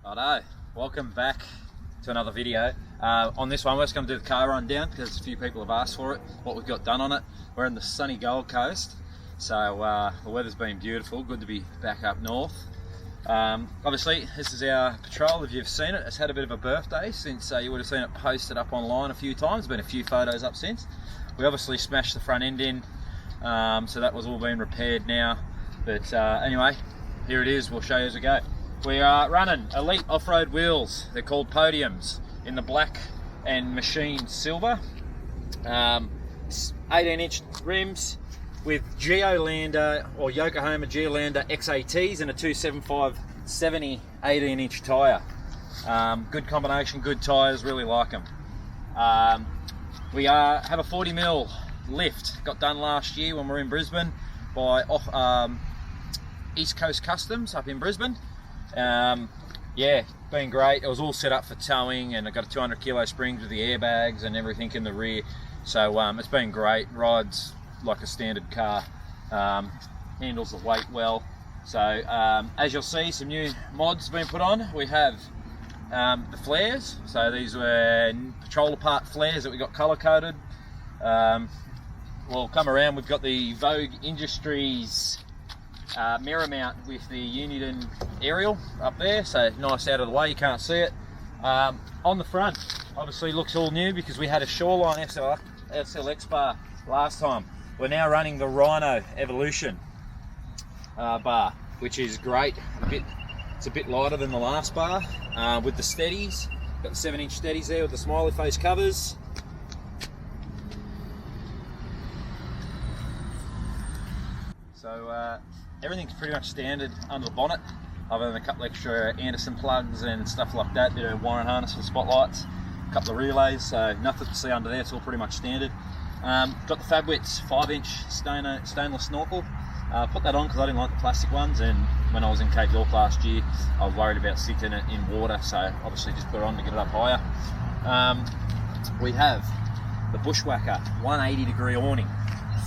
Righto, welcome back to another video. On this one we're just going to do the car rundown because a few people have asked for it, what we've got done on it. We're in the sunny Gold Coast, so the weather's been beautiful, good to be back up north. Obviously this is our Patrol. If you've seen it, it's had a bit of a birthday since you would have seen it posted up online a few times. There's been a few photos up since. We obviously smashed the front end in, so that was all being repaired now, but anyway, here it is. We'll show you as we go. We are running Elite off-road wheels. They're called Podiums in the black and machined silver. 18-inch rims with Geolander or Yokohama Geolander XATs and a 275/70 18-inch tyre. Good combination, good tyres, really like them. We have a 40mm lift, got done last year when we were in Brisbane by East Coast Customs up in Brisbane. Yeah, been great. It was all set up for towing, and I got a 200 kilo springs with the airbags and everything in the rear. So it's been great. Rides like a standard car. Handles the weight well. So as you'll see, some new mods been put on. We have the flares. So these were Patrol Apart flares that we got colour coded. We'll come around. We've got the Vogue Industries mirror mount with the Uniden aerial up there, so nice out of the way, you can't see it. On the front, obviously looks all new because we had a Shoreline SLX bar last time. We're now running the Rhino Evolution bar, which is great. It's a bit lighter than the last bar, with the steadies. Got the 7-inch steadies there with the smiley face covers. So everything's pretty much standard under the bonnet, other than a couple extra Anderson plugs and stuff like that, bit of wiring harness for spotlights, a couple of relays, so nothing to see under there, it's all pretty much standard. Got the Fabwits 5-inch stainless snorkel. Put that on because I didn't like the plastic ones, and when I was in Cape York last year I was worried about sticking it in water, so obviously just put it on to get it up higher. We have the Bushwhacker 180 degree awning,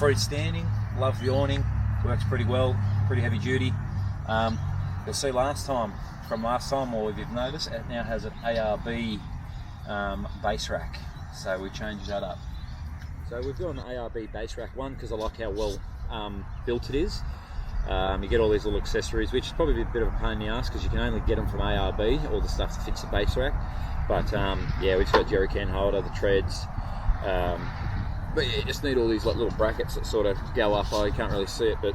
freestanding, love the awning, works pretty well, pretty heavy duty. You'll see from last time, or if you've noticed, it now has an ARB base rack, so we changed that up. So we've got an ARB base rack, one because I like how well built it is. You get all these little accessories, which is probably a bit of a pain in the ass because you can only get them from ARB, all the stuff that fits the base rack. But yeah, we've got jerry can holder, the treads, but yeah, you just need all these like little brackets that sort of go up. You can't really see it, but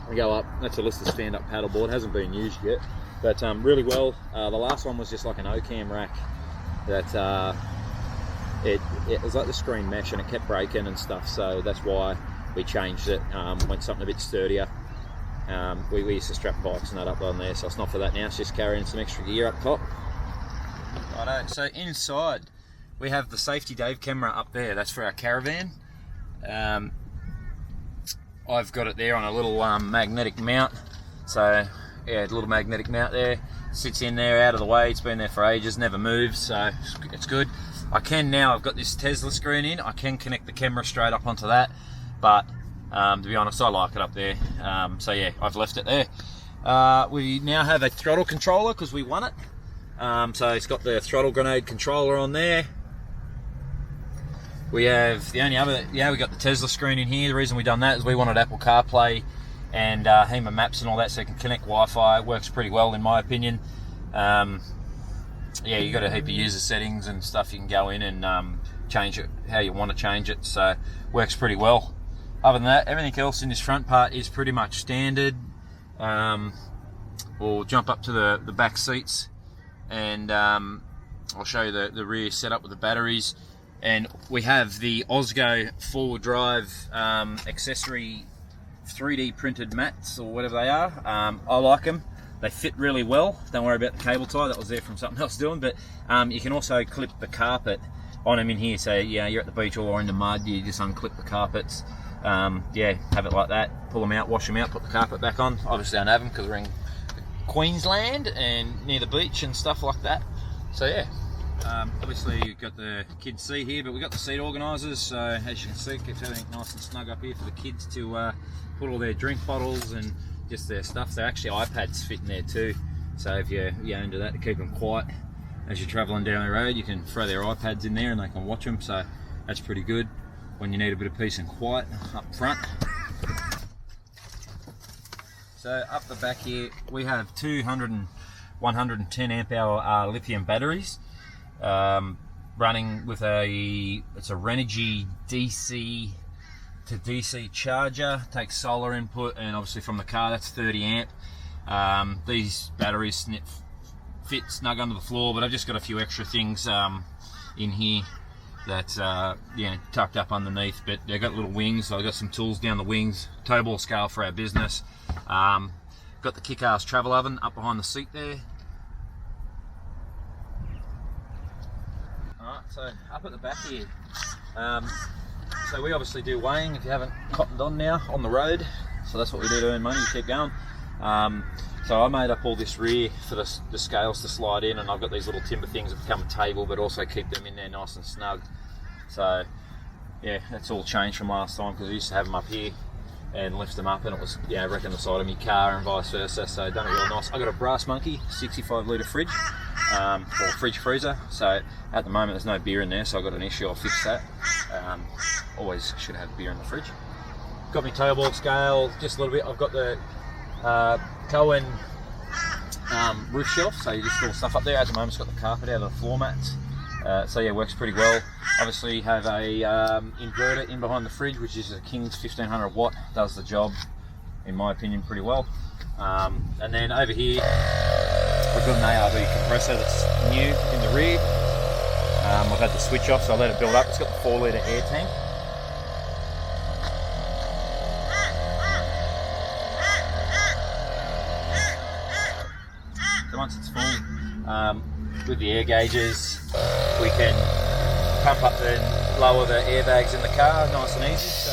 they go up. That's a listed stand-up paddleboard, hasn't been used yet, but really well. The last one was just like an O-cam rack that it was like the screen mesh and it kept breaking and stuff, so that's why we changed it. Went something a bit sturdier. We used to strap bikes and that up on there, so it's not for that now, it's just carrying some extra gear up top. Righto, so inside we have the Safety Dave camera up there, that's for our caravan. I've got it there on a little magnetic mount, so yeah, a little magnetic mount there, sits in there out of the way. It's been there for ages, never moves, so it's good. I've got this Tesla screen in, I can connect the camera straight up onto that, but to be honest, I like it up there, so yeah, I've left it there. We now have a throttle controller because we won it, so it's got the throttle grenade controller on there. We have we got the Tesla screen in here. The reason we done that is we wanted Apple CarPlay and HEMA maps and all that, so you can connect Wi-Fi. It works pretty well in my opinion. Yeah, you got a heap of user settings and stuff you can go in and change it how you want to change it, so works pretty well. Other than that, everything else in this front part is pretty much standard. We'll jump up to the back seats, and I'll show you the rear setup with the batteries. And we have the Osgo four-wheel drive accessory 3D printed mats, or whatever they are. I like them. They fit really well. Don't worry about the cable tie, that was there from something else doing. But you can also clip the carpet on them in here. So yeah, you're at the beach or in the mud, you just unclip the carpets. Yeah, have it like that. Pull them out, wash them out, put the carpet back on. Obviously I don't have them because we're in Queensland and near the beach and stuff like that. So yeah. Obviously you've got the kids seat here, but we've got the seat organisers, so as you can see, keeps everything nice and snug up here for the kids to put all their drink bottles and just their stuff. So actually iPads fit in there too, So if you're into that, to keep them quiet as you're travelling down the road, you can throw their iPads in there and they can watch them. So that's pretty good when you need a bit of peace and quiet up front. So up the back here, we have 200 and 110 amp hour lithium batteries, running with it's a Renogy DC to DC charger. Takes solar input, and obviously from the car that's 30 amp. These batteries fit snug under the floor, but I've just got a few extra things in here that's tucked up underneath, but they've got little wings, so I've got some tools down the wings, toe ball scale for our business. Got the kick-ass travel oven up behind the seat there. Alright, so up at the back here, so we obviously do weighing, if you haven't cottoned on now, on the road. So that's what we do to earn money, you keep going. So I made up all this rear for the scales to slide in, and I've got these little timber things that become a table, but also keep them in there nice and snug. So yeah, that's all changed from last time, because I used to have them up here and lift them up, and it was, I reckon, the side of my car and vice versa. So done it real nice. I got a Brass Monkey 65 litre fridge, or fridge freezer. So at the moment there's no beer in there, so I've got an issue. I'll fix that. Always should have beer in the fridge. Got my toe ball scale just a little bit. I've got the Cohen roof shelf, so you just store stuff up there. At the moment it's got the carpet out of the floor mats. So yeah, works pretty well. Obviously have a inverter in behind the fridge, which is a King's 1500 watt, does the job in my opinion pretty well. And then over here I've got an ARB compressor that's new in the rear. I've had the switch off, so I let it build up. It's got the 4 litre air tank. So once it's full, with the air gauges, we can pump up and lower the airbags in the car, nice and easy. So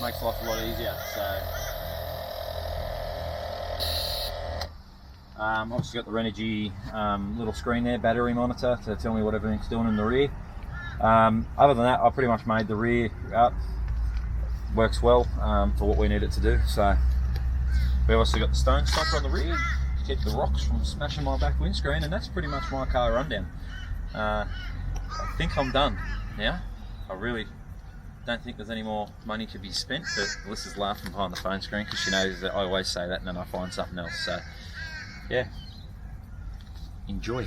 makes life a lot easier. So obviously got the Renogy little screen there, battery monitor to tell me what everything's doing in the rear. Other than that, I pretty much made the rear up. Works well for what we need it to do. So we also got the stone stopper on the rear to keep the rocks from smashing my back windscreen, and that's pretty much my car rundown. I think I'm done now. I really don't think there's any more money to be spent, but Alyssa's laughing behind the phone screen because she knows that I always say that and then I find something else. So yeah, enjoy.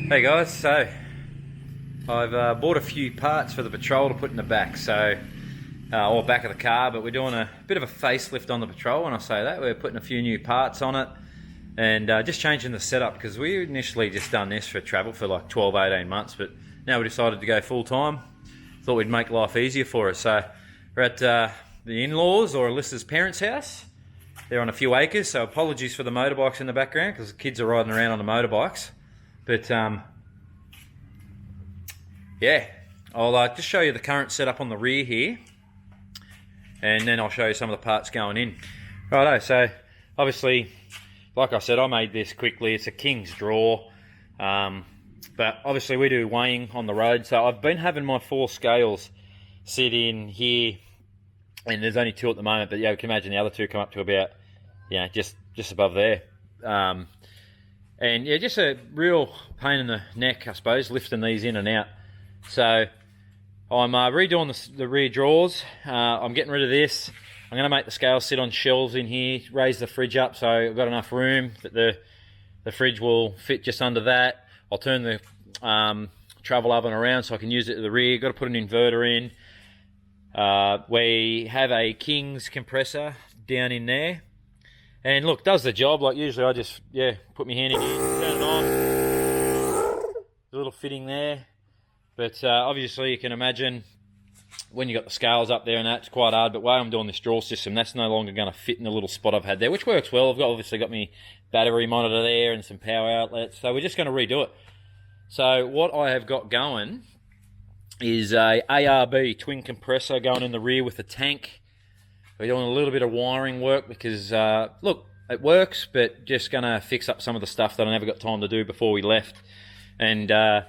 Hey guys, so I've bought a few parts for the Patrol to put in the back, or back of the car, but we're doing a bit of a facelift on the Patrol. When I say that, we're putting a few new parts on it and just changing the setup, because we initially just done this for travel for like 12-18 months, but now we decided to go full time. Thought we'd make life easier for us. So we're at the in-laws, or Alyssa's parents' house. They're on a few acres, so apologies for the motorbikes in the background, because the kids are riding around on the motorbikes. But yeah, I'll just show you the current setup on the rear here, and then I'll show you some of the parts going in. Righto, so obviously, like I said, I made this quickly. It's a King's draw, but obviously we do weighing on the road. So I've been having my 4 scales sit in here, and there's only 2 at the moment, but yeah, you can imagine the other 2 come up to about, yeah, just above there. And yeah, just a real pain in the neck, I suppose, lifting these in and out. So I'm redoing the rear drawers. I'm getting rid of this. I'm going to make the scales sit on shelves in here, raise the fridge up so I've got enough room that the fridge will fit just under that. I'll turn the travel oven around so I can use it at the rear. Got to put an inverter in. We have a King's compressor down in there. And look, does the job. Like usually I just, yeah, put my hand in here, turn it on. A little fitting there. But obviously you can imagine when you've got the scales up there and that, it's quite hard. But while I'm doing this draw system, that's no longer going to fit in the little spot I've had there, which works well. I've obviously got my battery monitor there and some power outlets. So we're just going to redo it. So what I have got going is a ARB twin compressor going in the rear with the tank. We're doing a little bit of wiring work because, look, it works, but just going to fix up some of the stuff that I never got time to do before we left. And, yeah,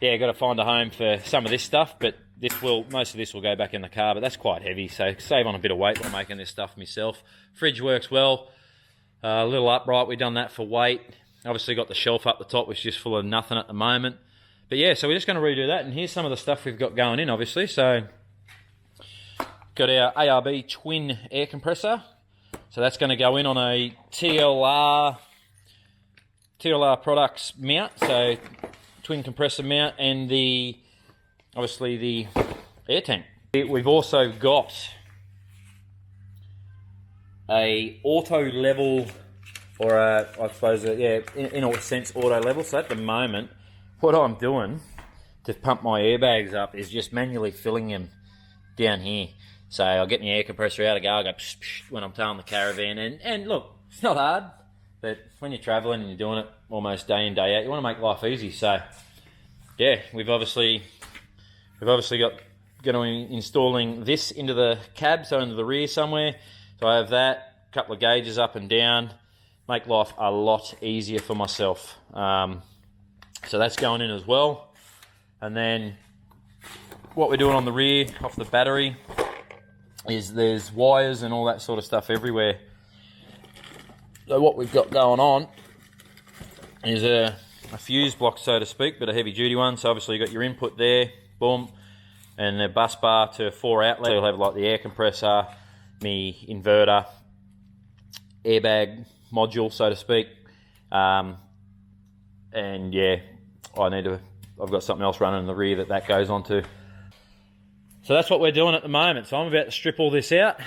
got to find a home for some of this stuff, but most of this will go back in the car, but that's quite heavy, so save on a bit of weight while making this stuff myself. Fridge works well. A little upright, we've done that for weight. Obviously got the shelf up the top, which is just full of nothing at the moment. But yeah, so we're just going to redo that, and here's some of the stuff we've got going in, obviously. So got our ARB twin air compressor. So that's going to go in on a TLR Products mount, so twin compressor mount, and obviously the air tank. We've also got a auto level, or I suppose, yeah, in a sense, auto level. So at the moment, what I'm doing to pump my airbags up is just manually filling them down here. So I'll get my air compressor out, I go psh, psh, when I'm towing the caravan, and look, it's not hard, but when you're travelling and you're doing it almost day in, day out, you want to make life easy. So yeah, we've obviously got going to installing this into the cab, so into the rear somewhere. So I have that, a couple of gauges up and down, make life a lot easier for myself. So that's going in as well. And then what we're doing on the rear off the battery is there's wires and all that sort of stuff everywhere. So what we've got going on is a fuse block, so to speak, but a heavy duty one. So obviously you've got your input there, boom, and a bus bar to 4 outlets. So you'll have like the air compressor, me inverter, airbag module, so to speak. And yeah, I've got something else running in the rear that goes onto. So that's what we're doing at the moment. So I'm about to strip all this out,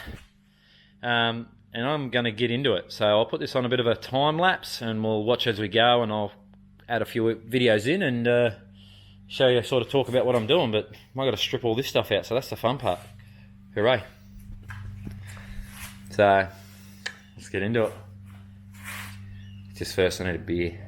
and I'm going to get into it. So I'll put this on a bit of a time lapse, and we'll watch as we go, and I'll add a few videos in and show you, sort of talk about what I'm doing. But I've got to strip all this stuff out, so that's the fun part. Hooray. So let's get into it. Just first I need a beer.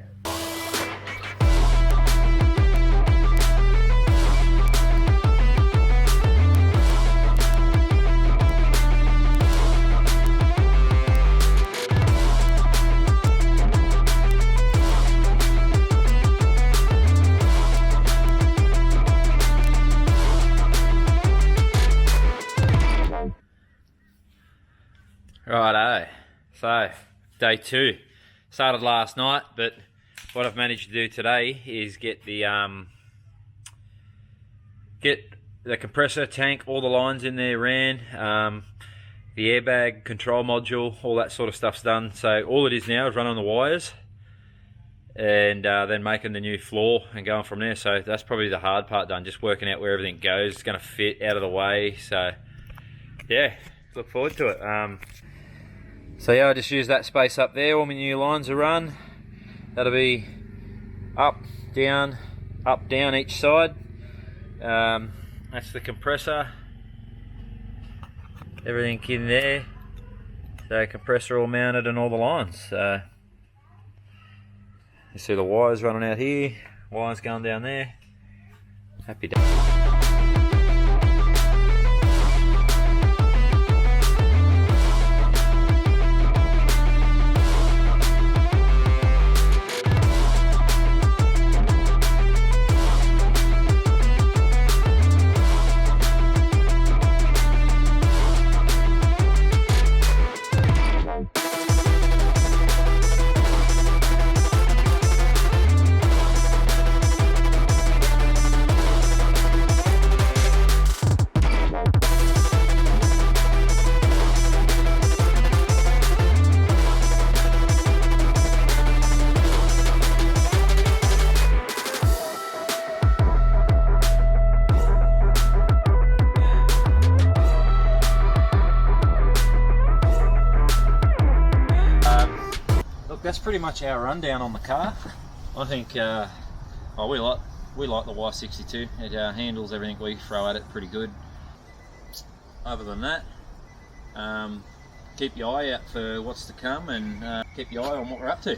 Righto, so day 2 started last night, but what I've managed to do today is get the compressor tank, all the lines in there ran, the airbag control module, all that sort of stuff's done. So all it is now is run on the wires, and then making the new floor and going from there. So that's probably the hard part done, just working out where everything goes. It's going to fit out of the way, so yeah, look forward to it. So yeah, I just use that space up there. All my new lines are run. That'll be up, down each side. That's the compressor, everything in there. So compressor all mounted and all the lines. So you see the wires running out here, wires going down there. Happy day. That's pretty much our rundown on the car. I think we like the Y62. It handles everything we throw at it pretty good. Other than that, keep your eye out for what's to come, and keep your eye on what we're up to.